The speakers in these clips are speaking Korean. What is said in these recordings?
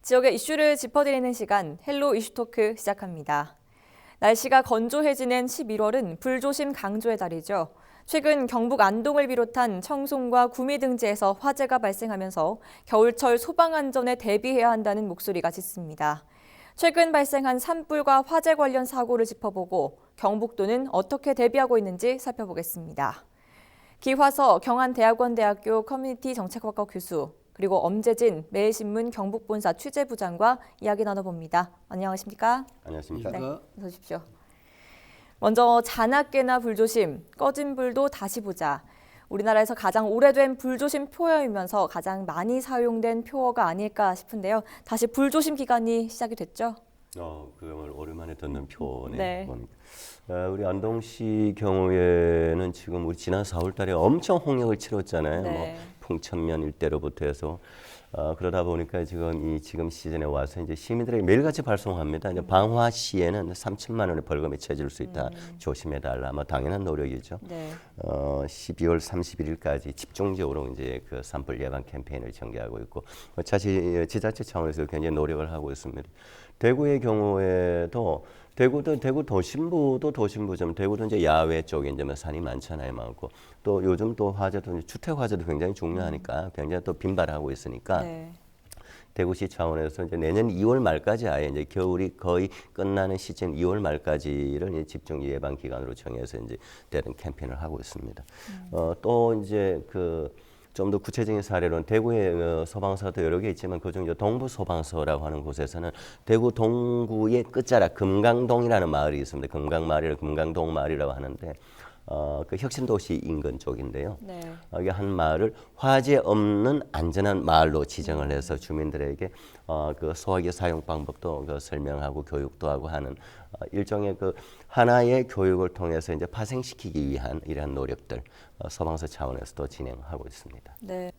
지역의 이슈를 짚어드리는 시간 헬로 이슈토크 시작합니다. 날씨가 건조해지는 11월은 불조심 강조의 달이죠. 최근 경북 안동을 비롯한 청송과 구미 등지에서 화재가 발생하면서 겨울철 소방 안전에 대비해야 한다는 목소리가 짙습니다. 최근 발생한 산불과 화재 관련 사고를 짚어보고 경북도는 어떻게 대비하고 있는지 살펴보겠습니다. 기화서 경한대학원대학교 커뮤니티 정책학과 교수, 그리고 엄재진 매일신문 경북본사 취재부장과 이야기 나눠봅니다. 안녕하십니까? 안녕하십니까? 네, 어서 오십시오. 먼저 잔악계나 불조심, 꺼진 불도 다시 보자. 우리나라에서 가장 오래된 불조심 표어이면서 가장 많이 사용된 표어가 아닐까 싶은데요. 다시 불조심 기간이 시작이 됐죠? 그걸 오랜만에 듣는 표네. 네. 우리 안동시 경우에는 지금 우리 지난 4월달에 엄청 홍역을 치렀잖아요. 네. 풍천면 일대로부터 해서 그러다 보니까 지금 시즌에 와서 이제 시민들에게 매일같이 발송합니다. 이제 방화 시에는 3천만 원의 벌금에 처해질 수 있다. 조심해달라. 당연한 노력이죠. 네. 12월 31일까지 집중적으로 이제 그 산불 예방 캠페인을 전개하고 있고, 지자체 차원에서 굉장히 노력을 하고 있습니다. 대구의 경우에도 대구 도심부도 도심부지만 대구도 이제 야외 쪽에 이제 산이 많잖아요, 많고 또 요즘 또 화재도 주택 화재도 굉장히 중요하니까 굉장히 또 빈발하고 있으니까 네. 대구시 차원에서 이제 내년 2월 말까지 아예 이제 겨울이 거의 끝나는 시즌 2월 말까지를 이제 집중 예방 기간으로 정해서 이제 대응 캠페인을 하고 있습니다. 또 이제 좀 더 구체적인 사례로는 대구의 소방서도 여러 개 있지만 그중 동부 소방서라고 하는 곳에서는 대구 동구의 끝자락 금강동이라는 마을이 있습니다. 금강마을이라고 금강동 마을이라고 하는데 그 혁신도시 인근 쪽인데요. 네. 이게 한 마을을 화재 없는 안전한 마을로 지정을 해서 주민들에게 그 소화기 사용 방법도 설명하고 교육도 하고 하는 일종의 하나의 교육을 통해서 이제 파생시키기 위한 이러한 노력들 소방서 차원에서도 진행하고 있습니다. 네.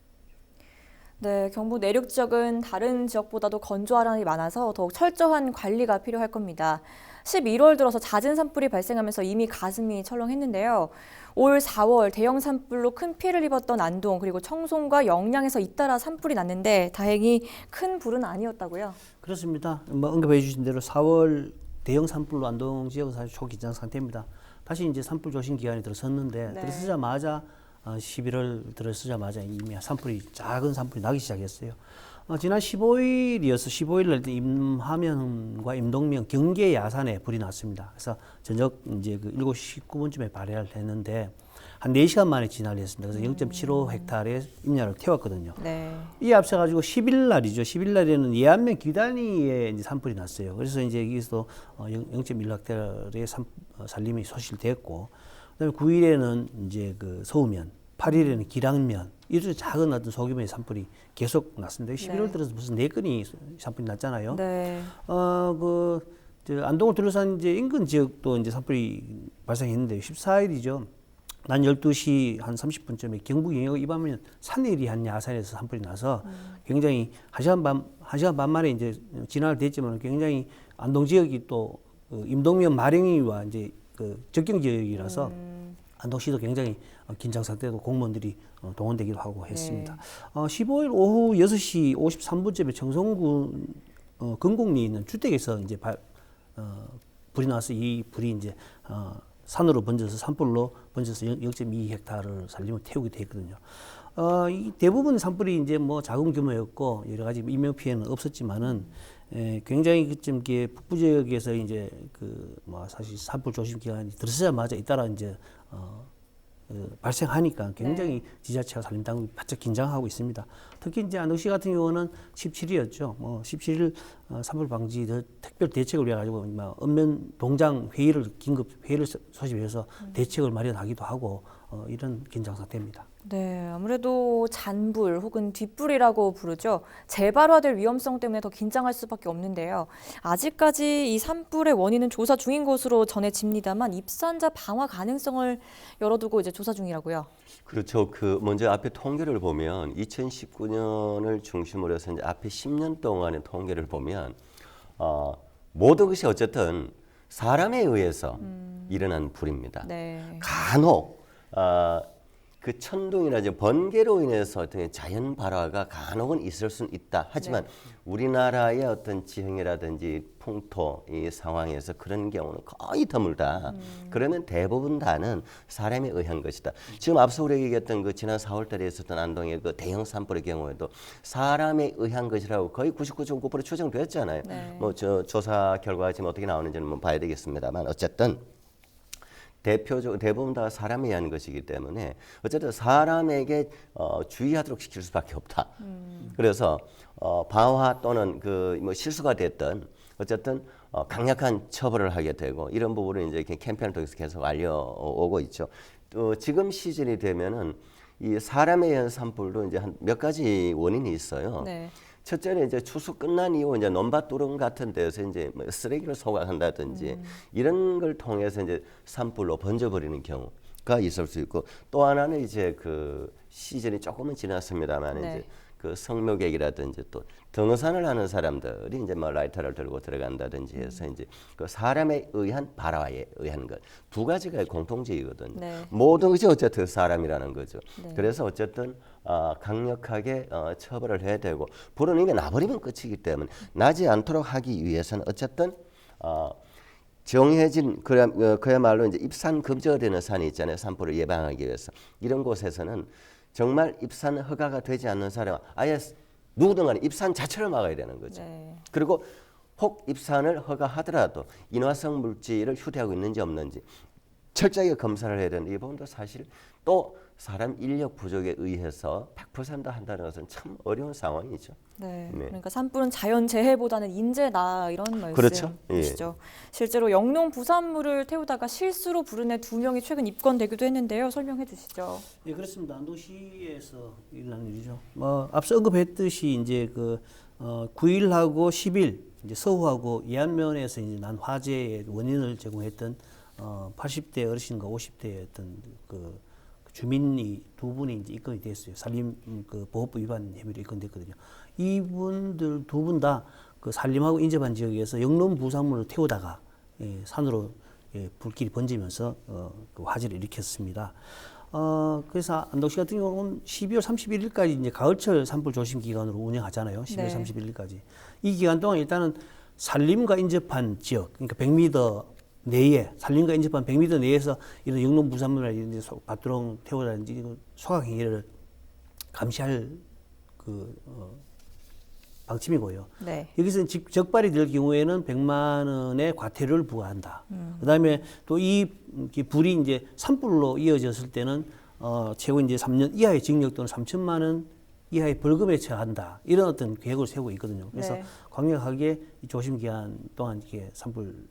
네, 경북 내륙 지역은 다른 지역보다도 건조함이 많아서 더욱 철저한 관리가 필요할 겁니다. 11월 들어서 잦은 산불이 발생하면서 이미 가슴이 철렁했는데요. 올 4월 대형 산불로 큰 피해를 입었던 안동 그리고 청송과 영양에서 잇따라 산불이 났는데 다행히 큰 불은 아니었다고요? 그렇습니다. 언급해 주신 대로 4월 대형 산불로 안동 지역은 사실 초긴장 상태입니다. 다시 이제 산불 조심 기간이 들어섰는데 네. 들어서자마자 11월 들어서자마자 이미 작은 산불이 나기 시작했어요. 지난 15일이어서 15일 날 임하면과 임동면 경계 야산에 불이 났습니다. 그래서 저녁 이제 7시 19분쯤에 발해를 했는데 한 4시간 만에 진화를 했습니다. 그래서 0.75 헥타르의 임야를 태웠거든요. 네. 이에 앞서가지고 10일 날이죠. 10일 날에는 예안면 귀단위에 이제 산불이 났어요. 그래서 이제 여기서 0.1 헥타르의 산림이 소실됐고, 그다음에 9일에는 이제 서우면, 8일에는 기랑면, 이런 작은 어떤 소규모의 산불이 계속 났습니다. 11월 들어서 무슨 4건이 산불이 났잖아요. 네. 안동을 둘러싼 이제 인근 지역도 이제 산불이 발생했는데 14일이죠. 난 12시 한 30분쯤에 경북 영역 이밤면 산내리 한 야산에서 산불이 나서 굉장히 1시간 반 만에 이제 진화를 됐지만 굉장히 안동 지역이 또 임동면 마령이와 이제 접경 지역이라서 안동시도 굉장히 긴장 상태도 공무원들이 동원되기도 하고 했습니다. 네. 15일 오후 6시 53분쯤에 청송군 금곡리에 있는 주택에서 이제 불이 나서 이 불이 이제 산으로 번져서 산불로 번져서 0.2 헥타르 산림을 태우게 됐거든요. 이 대부분 산불이 이제 작은 규모였고 여러 가지 인명 피해는 없었지만은 굉장히 좀 북부 지역에서 이제 사실 산불 조심 기간이 들어서자마자 잇따라 이제 발생하니까 굉장히 지자체와 산림당국이 바짝 긴장하고 있습니다. 특히 이제 안동시 같은 경우는 17일이었죠. 17일 산불 방지 특별 대책을 위해 가지고 읍면 동장 긴급 회의를 소집해서 대책을 마련하기도 하고 이런 긴장 상태입니다. 네, 아무래도 잔불 혹은 뒷불이라고 부르죠. 재발화될 위험성 때문에 더 긴장할 수밖에 없는데요. 아직까지 이 산불의 원인은 조사 중인 것으로 전해집니다만 입산자 방화 가능성을 열어두고 이제 조사 중이라고요. 그렇죠. 먼저 앞에 통계를 보면 2019년을 중심으로 해서 이제 앞에 10년 동안의 통계를 보면 모든 것이 어쨌든 사람에 의해서 일어난 불입니다. 네. 간혹 그 천둥이나 번개로 인해서 어떤 자연 발화가 간혹은 있을 수는 있다. 하지만 우리나라의 어떤 지형이라든지 풍토 이 상황에서 그런 경우는 거의 드물다. 그러면 대부분 다는 사람에 의한 것이다. 지금 앞서 우리가 얘기했던 그 지난 4월달에 있었던 안동의 그 대형 산불의 경우에도 사람에 의한 것이라고 거의 99.9% 추정됐잖아요. 네. 뭐 저 조사 결과가 지금 어떻게 나오는지는 뭐 봐야 되겠습니다만 어쨌든. 대부분 다 사람에 의한 것이기 때문에 어쨌든 사람에게 주의하도록 시킬 수밖에 없다. 그래서 방화 또는 그 뭐 실수가 됐던 어쨌든 강력한 처벌을 하게 되고 이런 부분을 이제 이렇게 캠페인을 통해서 계속 알려오고 있죠. 또 지금 시즌이 되면은 이 사람에 의한 산불도 이제 한 몇 가지 원인이 있어요. 네. 첫째는 이제 추수 끝난 이후 이제 논밭두릉 같은 데서 이제 뭐 쓰레기를 소각한다든지 이런 걸 통해서 이제 산불로 번져버리는 경우가 있을 수 있고 또 하나는 이제 그 시즌이 조금은 지났습니다만 네. 이제 그 성묘객이라든지 또 등산을 하는 사람들이 이제 뭐 라이터를 들고 들어간다든지 해서 이제 그 사람에 의한 발화에 의한 것 두 가지가 공통적이거든요. 네. 모든 것이 어쨌든 사람이라는 거죠. 네. 그래서 어쨌든 강력하게 처벌을 해야 되고 불은 이미 나버리면 끝이기 때문에 나지 않도록 하기 위해서는 어쨌든 정해진 그야말로 이제 입산 금지가 되는 산이 있잖아요. 산불을 예방하기 위해서 이런 곳에서는 정말 입산 허가가 되지 않는 사람 아예 누구든 간에 입산 자체를 막아야 되는 거죠. 네. 그리고 혹 입산을 허가하더라도 인화성 물질을 휴대하고 있는지 없는지 철저하게 검사를 해야 되는데 이 부분도 사실 또 사람 인력 부족에 의해서 100% 한다는 것은 참 어려운 상황이죠. 네. 네. 그러니까 산불은 자연 재해보다는 인재다 이런 그렇죠. 말씀이시죠. 실제로 영농 부산물을 태우다가 실수로 불은 애 2명이 최근 입건되기도 했는데요. 설명해 주시죠. 예, 그렇습니다. 안동시에서 일어난 일이죠. 뭐 앞서 언급했듯이 이제 그 9일하고 10일 이제 서우하고 이안면에서 이제 난 화재의 원인을 제공했던 80대 어르신과 50대 어떤 그 주민이 두 분이 이제 입건이 됐어요. 산림 그 보호법 위반 혐의로 입건됐거든요. 이분들 두 분 다 그 산림하고 인접한 지역에서 영농 부산물을 태우다가 산으로 불길이 번지면서 그 화재를 일으켰습니다. 그래서 안동시 같은 경우는 12월 31일까지 이제 가을철 산불 조심 기간으로 운영하잖아요. 12월 네. 31일까지. 이 기간 동안 일단은 산림과 인접한 지역, 그러니까 100m 내에, 산림과 인접한 100m 내에서 이런 영농 부산물이나 밭두렁 태우라든지 소각 행위를 감시할 그 방침이고요. 네. 여기서 적발이 될 경우에는 100만 원의 과태료를 부과한다. 그다음에 또 이 불이 이제 산불로 이어졌을 때는 최고 이제 3년 이하의 징역 또는 3천만 원 이하의 벌금에 처한다. 이런 어떤 계획을 세우고 있거든요. 그래서 네. 강력하게 이 조심 기간 동안 이게 산불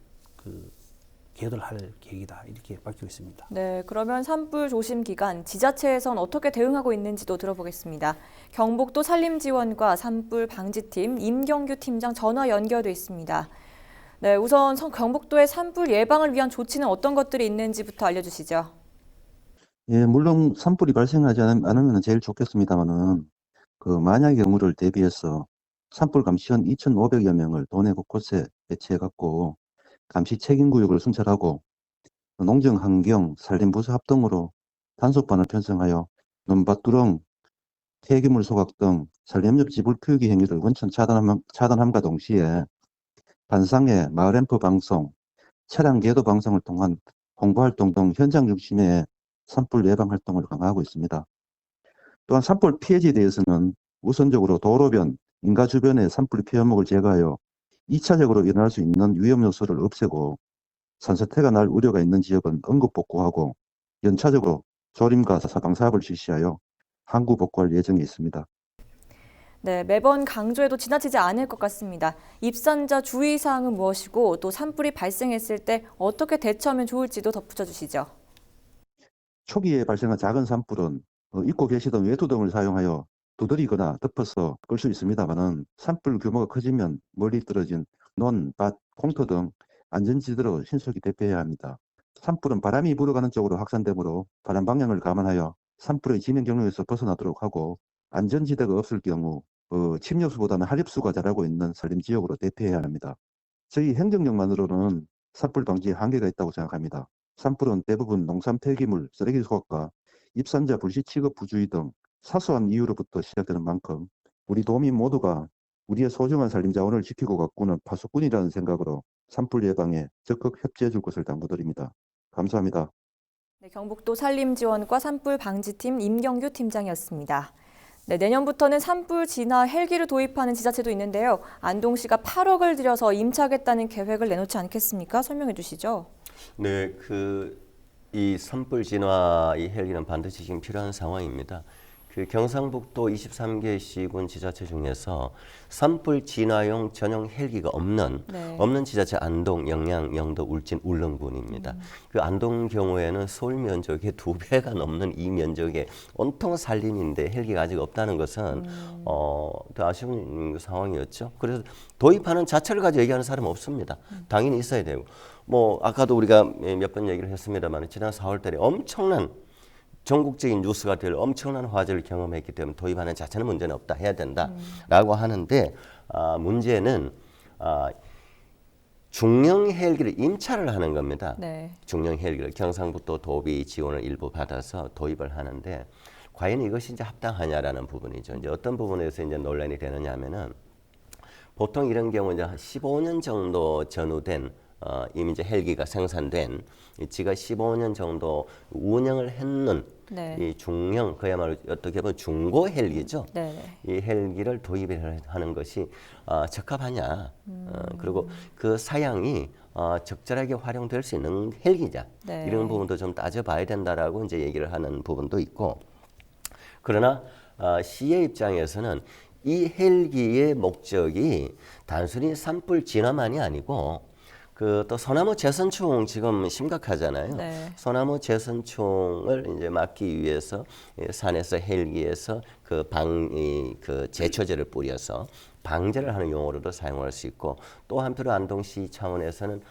개혁을 할 계획이다. 이렇게 밝히고 있습니다. 네, 그러면 산불 조심 기간 지자체에선 어떻게 대응하고 있는지도 들어보겠습니다. 경북도 산림지원과 산불 방지팀 임경규 팀장 전화 연결돼 있습니다. 네, 우선 경북도의 산불 예방을 위한 조치는 어떤 것들이 있는지부터 알려주시죠. 예, 물론 산불이 발생하지 않으면 제일 좋겠습니다만은 그 만약의 경우를 대비해서 산불 감시원 2,500여 명을 도내 곳곳에 배치해 갖고 감시 책임구역을 순찰하고 농정환경, 산림부서 합동으로 단속반을 편성하여 논밭두렁, 폐기물 소각 등 산림욕 지불 표기 행위를 원천 차단함과 동시에 반상회, 마을 앰프 방송, 차량 계도 방송을 통한 홍보활동 등 현장 중심의 산불 예방 활동을 강화하고 있습니다. 또한 산불 피해지에 대해서는 우선적으로 도로변, 인가 주변의 산불 피해목을 제거하여 2차적으로 일어날 수 있는 위험 요소를 없애고 산사태가 날 우려가 있는 지역은 응급복구하고 연차적으로 조림과 사방사업을 실시하여 항구복구할 예정에 있습니다. 네, 매번 강조해도 지나치지 않을 것 같습니다. 입산자 주의사항은 무엇이고 또 산불이 발생했을 때 어떻게 대처하면 좋을지도 덧붙여 주시죠. 초기에 발생한 작은 산불은 잊고 계시던 외투 등을 사용하여 두드리거나 덮어서 끌 수 있습니다만은 산불 규모가 커지면 멀리 떨어진 논, 밭, 공터 등 안전지대로 신속히 대피해야 합니다. 산불은 바람이 불어가는 쪽으로 확산되므로 바람 방향을 감안하여 산불의 진행 경로에서 벗어나도록 하고 안전지대가 없을 경우 침엽수보다는 하립수가 자라고 있는 산림지역으로 대피해야 합니다. 저희 행정력만으로는 산불 방지에 한계가 있다고 생각합니다. 산불은 대부분 농산 폐기물, 쓰레기 소각과 입산자 불시 취급 부주의 등 사소한 이유로부터 시작되는 만큼 우리 도민 모두가 우리의 소중한 산림 자원을 지키고 가꾸는 파수꾼이라는 생각으로 산불 예방에 적극 협조해 줄 것을 당부드립니다. 감사합니다. 네, 경북도 산림지원과 산불 방지팀 임경규 팀장이었습니다. 네, 내년부터는 산불 진화 헬기를 도입하는 지자체도 있는데요. 안동시가 8억을 들여서 임차하겠다는 계획을 내놓지 않겠습니까? 설명해 주시죠. 네, 이 산불 진화 이 헬기는 반드시 지금 필요한 상황입니다. 경상북도 23개 시군 지자체 중에서 산불 진화용 전용 헬기가 없는 지자체 안동, 영양, 영도, 울진, 울릉군입니다. 안동 경우에는 서울 면적의 2배가 넘는 이 면적에 온통 산림인데 헬기가 아직 없다는 것은 더 아쉬운 상황이었죠. 그래서 도입하는 자체를 가지고 얘기하는 사람은 없습니다. 당연히 있어야 되고, 아까도 우리가 몇 번 얘기를 했습니다만 지난 4월달에 엄청난 전국적인 뉴스가 될 엄청난 화재를 경험했기 때문에 도입하는 자체는 문제는 없다, 해야 된다라고 하는데 문제는 중형 헬기를 임차를 하는 겁니다. 네. 중형 헬기를 경상북도 도비 지원을 일부 받아서 도입을 하는데 과연 이것이 이제 합당하냐라는 부분이죠. 이제 어떤 부분에서 이제 논란이 되느냐면은 보통 이런 경우 이제 한 15년 정도 전후된 이미 이제 헬기가 생산된 지가 15년 정도 운영을 했는 이 중형, 그야말로 어떻게 보면 중고 헬기죠. 이 헬기를 도입을 하는 것이 적합하냐, 그리고 그 사양이 적절하게 활용될 수 있는 헬기냐, 이런 부분도 좀 따져봐야 된다라고 이제 얘기를 하는 부분도 있고, 그러나 시의 입장에서는 이 헬기의 목적이 단순히 산불 진화만이 아니고 또 소나무 재선충 지금 심각하잖아요. 소나무 재선충을 이제 막기 위해서 산에서 헬기에서 그 제초제를 뿌려서 방제를 하는 용어로도 사용할 수 있고, 또 한편으로 안동시 차원에서는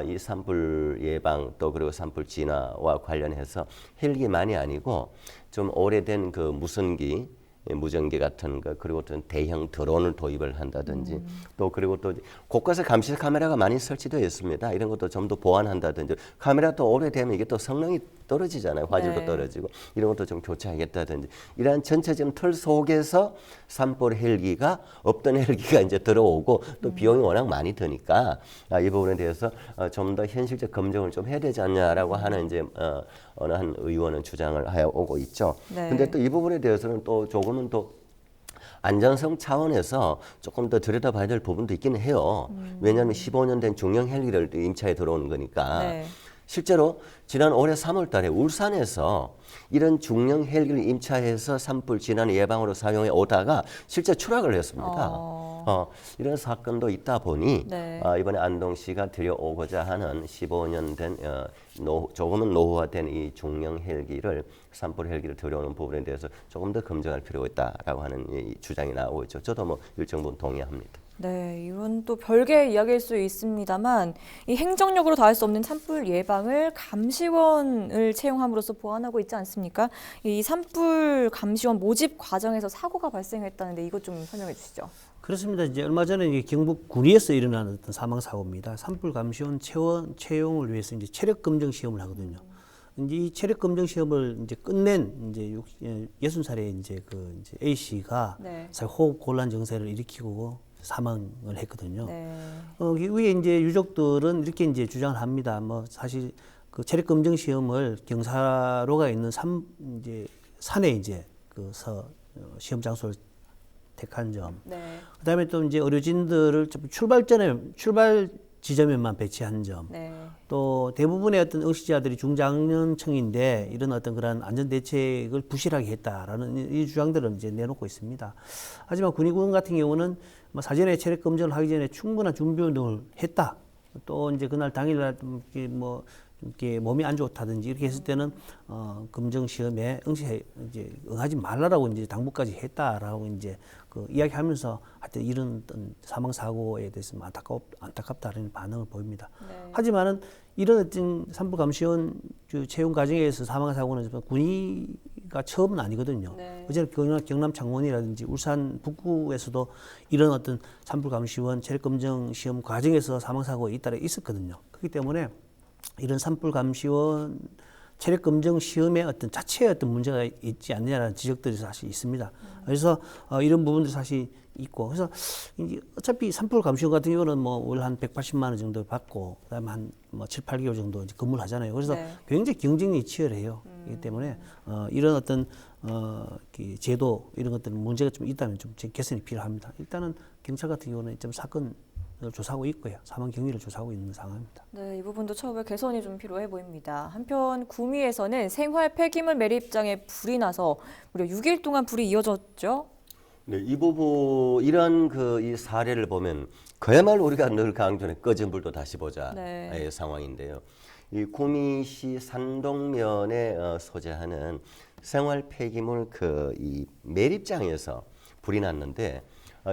이 산불 예방 또 그리고 산불 진화와 관련해서 헬기만이 아니고 좀 오래된 그 무선기, 무전기 같은 거, 그리고 또 대형 드론을 도입을 한다든지, 또 그리고 또 곳곳에 감시 카메라가 많이 설치되어 있습니다. 이런 것도 좀 더 보완한다든지, 카메라도 오래되면 이게 또 성능이 떨어지잖아요. 화질도 떨어지고, 이런 것도 좀 교체하겠다든지, 이러한 전체적인 틀 속에서 산불 헬기가 없던 헬기가 이제 들어오고, 또 비용이 워낙 많이 드니까 이 부분에 대해서 좀 더 현실적 검증을 좀 해야 되지 않냐라고 하는 이제 어느 한 의원은 주장을 하여 오고 있죠. 근데 또 이 부분에 대해서는 또 조금은 또 안전성 차원에서 조금 더 들여다봐야 될 부분도 있기는 해요. 왜냐하면 15년 된 중형 헬기를 임차에 들어오는 거니까. 실제로 지난 올해 3월 달에 울산에서 이런 중형 헬기를 임차해서 산불 진화 예방으로 사용해 오다가 실제 추락을 했습니다. 이런 사건도 있다 보니 이번에 안동시가 들여오고자 하는 15년 된 조금은 노후화된 이 중형 헬기를, 산불 헬기를 들여오는 부분에 대해서 조금 더 검증할 필요가 있다라고 하는 이 주장이 나오고 있죠. 저도 일정 부분 동의합니다. 네, 이건 또 별개의 이야기일 수 있습니다만 이 행정력으로 다 할 수 없는 산불 예방을 감시원을 채용함으로써 보완하고 있지 않습니까? 이 산불 감시원 모집 과정에서 사고가 발생했다는데 이것 좀 설명해 주시죠. 그렇습니다. 이제 얼마 전에 이게 경북 군위에서 일어난 어떤 사망 사고입니다. 산불 감시원 채용을 위해서 이제 체력 검정 시험을 하거든요. 이제 이 체력 검정 시험을 이제 끝낸 이제 60살의 이제 A 씨가 호흡 곤란 증세를 일으키고 사망을 했거든요. 위에 이제 유족들은 이렇게 이제 주장을 합니다. 사실 그 체력 검정 시험을 경사로가 있는 산에 이제 시험 장소를 택한 점. 그다음에 또 이제 의료진들을 출발 지점에만 배치한 점. 또 대부분의 어떤 응시자들이 중장년층인데 이런 어떤 그런 안전 대책을 부실하게 했다라는 이 주장들을 이제 내놓고 있습니다. 하지만 군의군 같은 경우는 사전에 체력 검정을 하기 전에 충분한 준비 운동을 했다. 또 이제 그날 당일날 이렇게 몸이 안 좋다든지 이렇게 했을 때는 검정 시험에 응하지 말라라고 이제 당부까지 했다라고 이제 이야기하면서 하여튼 이런 어떤 사망 사고에 대해서 안타깝다는 반응을 보입니다. 하지만은 이런 어떤 산불 감시원 채용 과정에서 사망 사고는 군의가 처음은 아니거든요. 어제는 경남 창원이라든지 울산 북구에서도 이런 어떤 산불 감시원 체력 검정 시험 과정에서 사망 사고가 잇따라 있었거든요. 그렇기 때문에 이런 산불 감시원 체력 검정 시험의 어떤 자체의 어떤 문제가 있지 않느냐라는 지적들이 사실 있습니다. 그래서 이런 부분들이 사실 있고, 그래서 이제 어차피 산불 감시원 같은 경우는 뭐 월 한 180만 원 정도 받고 그다음에 한 뭐 7, 8개월 정도 이제 근무를 하잖아요. 그래서 네. 굉장히 경쟁이 치열해요. 그렇기 때문에 이런 어떤 제도 이런 것들은 문제가 좀 있다면 좀 개선이 필요합니다. 일단은 경찰 같은 경우는 좀 사건을 조사하고 있고요. 사망 경위를 조사하고 있는 상황입니다. 네, 이 부분도 처벌 개선이 좀 필요해 보입니다. 한편 구미에서는 생활 폐기물 매립장에 불이 나서 무려 6일 동안 불이 이어졌죠. 네, 이 부분 이런 이 사례를 보면 그야말로 우리가 늘 강조하는 꺼진 불도 다시 보자의 네. 상황인데요. 이 구미시 산동면에 소재하는 생활 폐기물 이 매립장에서 불이 났는데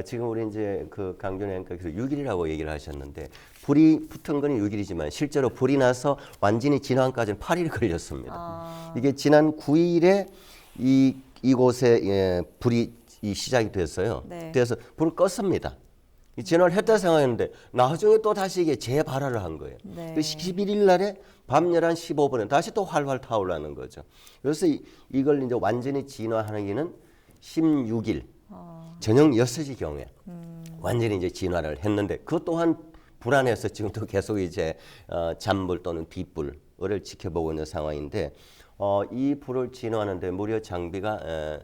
지금 우리 이제 강준현께서 6일이라고 얘기를 하셨는데 불이 붙은 건 6일이지만 실제로 불이 나서 완전히 진화까지는 8일이 걸렸습니다. 이게 지난 9일에 이곳에 불이 시작이 됐어요. 네. 그래서 불을 껐습니다. 진화를 했다 생각했는데 나중에 또 다시 이게 재발화를 한 거예요. 네. 11일 날에 밤 11시 15분에 다시 또 활활 타오르는 거죠. 그래서 이걸 이제 완전히 진화하기는 16일 저녁 6시 경우에 완전히 이제 진화를 했는데 그것 또한 불안해서 지금도 계속 이제 잔불 또는 빗불을 지켜보고 있는 상황인데 이 불을 진화하는데 무려 장비가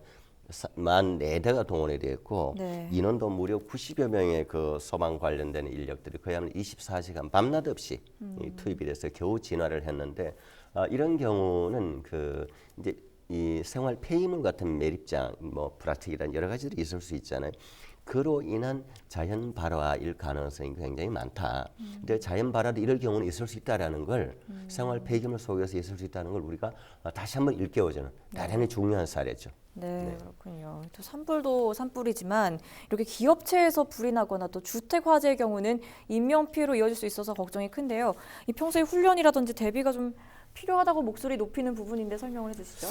14대가 동원이 되었고 네. 인원도 무려 90여 명의 소방 관련된 인력들이 그야말로 24시간 밤낮 없이 투입이 돼서 겨우 진화를 했는데 이런 경우는 이제 이 생활 폐기물 같은 매립장, 뭐 플라스틱이란 여러 가지들이 있을 수 있잖아요. 그로 인한 자연 발화일 가능성이 굉장히 많다. 근데 자연 발화도 이럴 경우는 있을 수 있다라는 걸 생활 폐기물 속에서 있을 수 있다는 걸 우리가 다시 한번 일깨워주는 대단히 중요한 사례죠. 네, 그렇군요. 또 산불도 산불이지만 이렇게 기업체에서 불이 나거나 또 주택 화재의 경우는 인명 피해로 이어질 수 있어서 걱정이 큰데요. 이 평소에 훈련이라든지 대비가 좀 필요하다고 목소리 높이는 부분인데 설명을 해주시죠.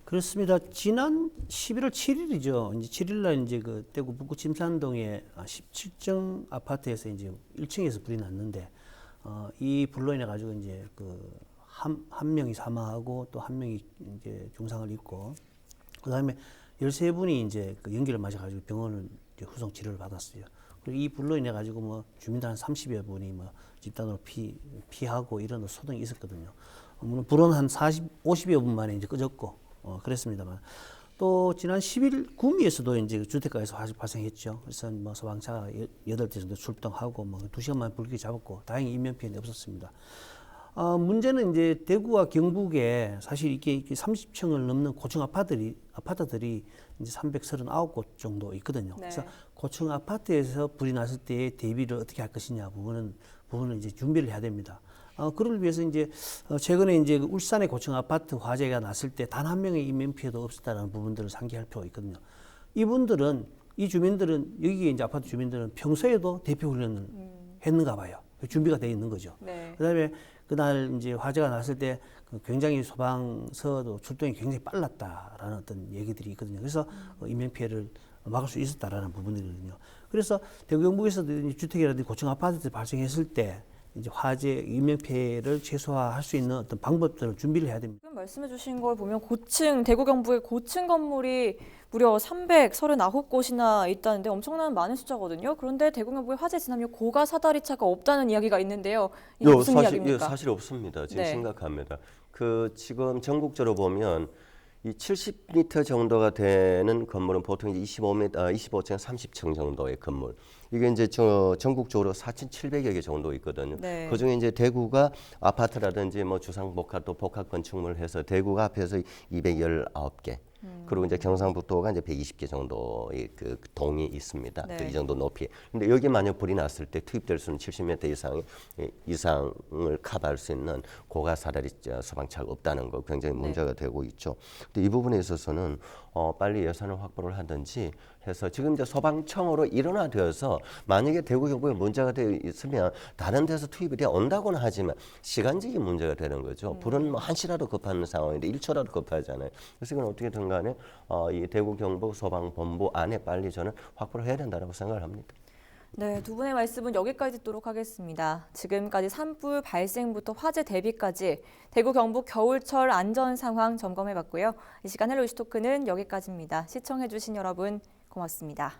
그렇습니다. 지난 11월 7일이죠. 이제 7일 날 이제 대구 북구 침산동의 17층 아파트에서 이제 1층에서 불이 났는데 이 불로 인해 가지고 이제 한 명이 사망하고 또 한 명이 이제 중상을 입고 그다음에 13분이 이제 연기를 맞아 가지고 병원을 이제 후송 치료를 받았어요. 그리고 이 불로 인해 가지고 뭐 주민들 한 30여 분이 뭐 집단으로 피하고 이런 소동이 있었거든요. 물론 불은 한 50여 분 만에 이제 꺼졌고 그랬습니다만 또 지난 10일 구미에서도 이제 주택가에서 화재 발생했죠. 그래서 뭐 소방차가 8대 정도 출동하고 뭐 2시간 만에 불길 잡았고 다행히 인명 피해는 없었습니다. 문제는 이제 대구와 경북에 사실 이게 30층을 넘는 고층 아파트들이 이제 339곳 정도 있거든요. 네. 그래서 고층 아파트에서 불이 났을 때 대비를 어떻게 할 것이냐 부분은 이제 준비를 해야 됩니다. 그를 위해서 이제 최근에 이제 울산의 고층 아파트 화재가 났을 때 단 한 명의 인명 피해도 없었다는 부분들을 상기할 필요가 있거든요. 이 주민들은 여기에 이제 아파트 주민들은 평소에도 대피 훈련을 했는가 봐요. 준비가 돼 있는 거죠. 네. 그다음에 그날 이제 화재가 났을 때 굉장히 소방서도 출동이 굉장히 빨랐다라는 어떤 얘기들이 있거든요. 그래서 인명 피해를 막을 수 있었다라는 부분이거든요. 그래서 대구 경북에서도 주택이라든지 고층 아파트들 발생했을 때 이제 화재 인명 피해를 최소화할 수 있는 어떤 방법들을 준비를 해야 됩니다. 지금 말씀해주신 걸 보면 대구 경북의 고층 건물이 무려 339곳이나 있다는데 엄청난 많은 숫자거든요. 그런데 대구 경북의 화재 진압률 고가 사다리차가 없다는 이야기가 있는데요. 이게 무슨 이야기입니까? 사실 없습니다. 지금 네. 심각합니다. 지금 전국적으로 보면 이 70m 정도가 되는 건물은 보통 이제 25층 30층 정도의 건물. 이게 이제 전국적으로 4,700여 개 정도 있거든요. 네. 그중에 이제 대구가 아파트라든지 뭐 주상복합 또 복합 건축물을 해서 대구가 합해서 219개. 그리고 이제 경상북도가 이제 120개 정도의 동이 있습니다. 네. 이 정도 높이. 근데 여기 만약 불이 났을 때 투입될 수는 70m 이상을 커버할 수 있는 고가 사다리 소방차가 없다는 거 굉장히 문제가 되고 있죠. 근데 이 부분에 있어서는 빨리 예산을 확보를 하든지 해서 지금 이제 소방청으로 일원화되어서 만약에 대구 경북에 문제가 되어 있으면 다른 데서 투입이 되어 온다고는 하지만 시간적인 문제가 되는 거죠. 불은 뭐 한시라도 급한 상황인데 1초라도 급하잖아요. 그래서 이건 어떻게든 간에 이 대구 경북 소방본부 안에 빨리 저는 확보를 해야 된다고 생각을 합니다. 네, 두 분의 말씀은 여기까지 듣도록 하겠습니다. 지금까지 산불 발생부터 화재 대비까지 대구 경북 겨울철 안전 상황 점검해봤고요. 이 시간 헬로 이슈토크는 여기까지입니다. 시청해주신 여러분 고맙습니다.